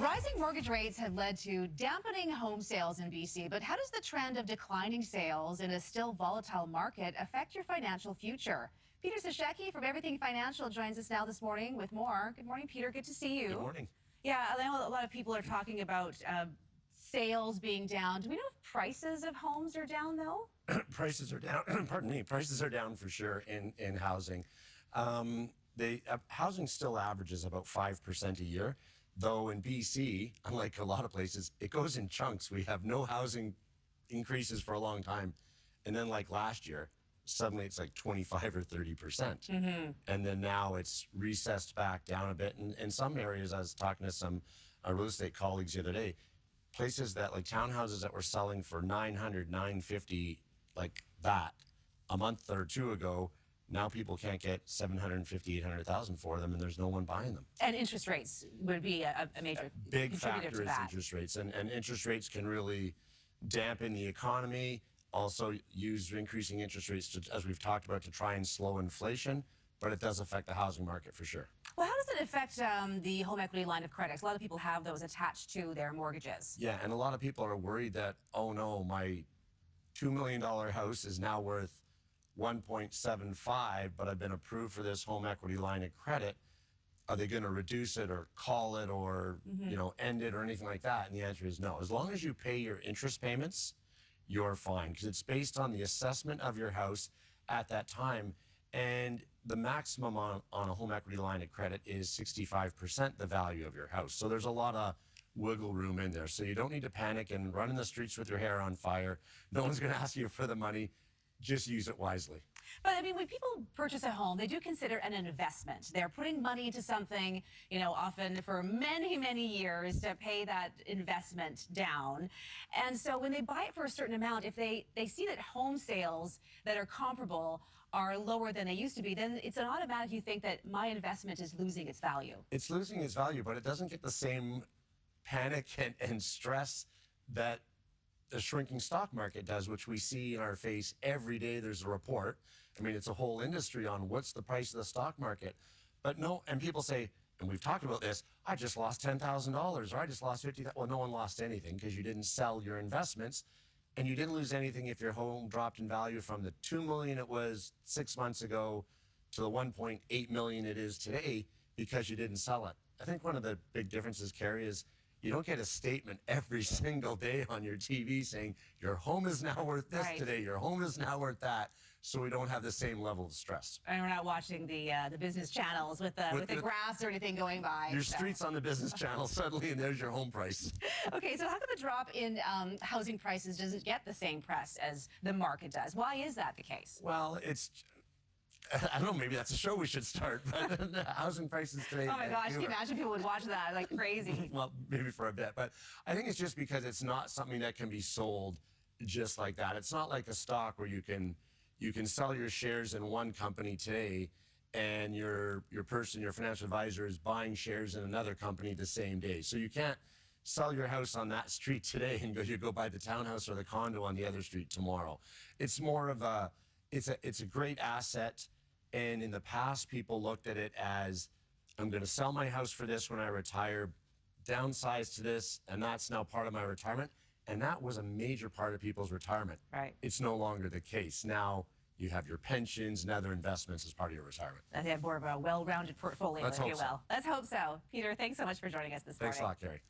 Rising mortgage rates have led to dampening home sales in BC, but how does the trend of declining sales in a still volatile market affect your financial future? Peter Sashecki from Everything Financial joins us now this morning with more. Good morning, Peter. Good to see you. Good morning. Yeah, I know a lot of people are talking about sales being down. Do we know if prices of homes are down, though? Prices are down. Pardon me. Prices are down for sure in housing. Housing still averages about 5% a year. Though in BC, unlike a lot of places, it goes in chunks. We have no housing increases for a long time. And then like last year, suddenly it's like 25 or 30%. And then now it's recessed back down a bit. And in some areas, I was talking to some real estate colleagues the other day, places that like townhouses that were selling for 900, 950, like that a month or two ago, now people can't get 750, 800,000 for them, and there's no one buying them. And interest rates would be a major big contributor factor to is that. interest rates, and interest rates can really dampen the economy. Also use increasing interest rates, as we've talked about, to try and slow inflation, but it does affect the housing market for sure. Well, how does it affect the home equity line of credit? A lot of people have those attached to their mortgages. Yeah, and a lot of people are worried that, oh no, my $2 million house is now worth 1.75, but I've been approved for this home equity line of credit. Are they going to reduce it or call it or end it or anything like that? And the answer is no. As long as you pay your interest payments, you're fine, because it's based on the assessment of your house at that time. And the maximum on a home equity line of credit is 65% the value of your house. So there's a lot of wiggle room in there. So you don't need to panic and run in the streets with your hair on fire. No one's going to ask you for the money. Just use it wisely. But I mean, when people purchase a home, they do consider it an investment. They're putting money into something, often for many, many years to pay that investment down. And so when they buy it for a certain amount, if they see that home sales that are comparable are lower than they used to be, then it's an automatic, you think that my investment is losing its value. It's losing its value, but it doesn't get the same panic and stress that the shrinking stock market does, which we see in our face every day. There's a report. I mean, it's a whole industry on what's the price of the stock market. But no, and people say, and we've talked about this, I just lost $10,000 or I just lost $50,000. Well, no one lost anything because you didn't sell your investments, and you didn't lose anything if your home dropped in value from the $2 million it was 6 months ago to the $1.8 million it is today because you didn't sell it. I think one of the big differences, Carrie, is you don't get a statement every single day on your TV saying your home is now worth this today, your home is now worth that, so we don't have the same level of stress. And we're not watching the business channels with the graphs or anything going by. Your street's on the business channel suddenly, and there's your home price. Okay, so how come the drop in housing prices doesn't get the same press as the market does? Why is that the case? Well, I don't know, maybe that's a show we should start, but the housing prices today. Oh my gosh, can you imagine people would watch that like crazy? Well, maybe for a bit, but I think it's just because it's not something that can be sold just like that. It's not like a stock where you can sell your shares in one company today and your financial advisor is buying shares in another company the same day. So you can't sell your house on that street today and you go buy the townhouse or the condo on the other street tomorrow. It's more of it's a great asset. And in the past, people looked at it as, I'm going to sell my house for this when I retire, downsize to this, and that's now part of my retirement. And that was a major part of people's retirement. Right. It's no longer the case. Now you have your pensions and other investments as part of your retirement. They have more of a well-rounded portfolio, if you will. So. Let's hope so. Peter, thanks so much for joining us this morning. Thanks a lot, Carrie.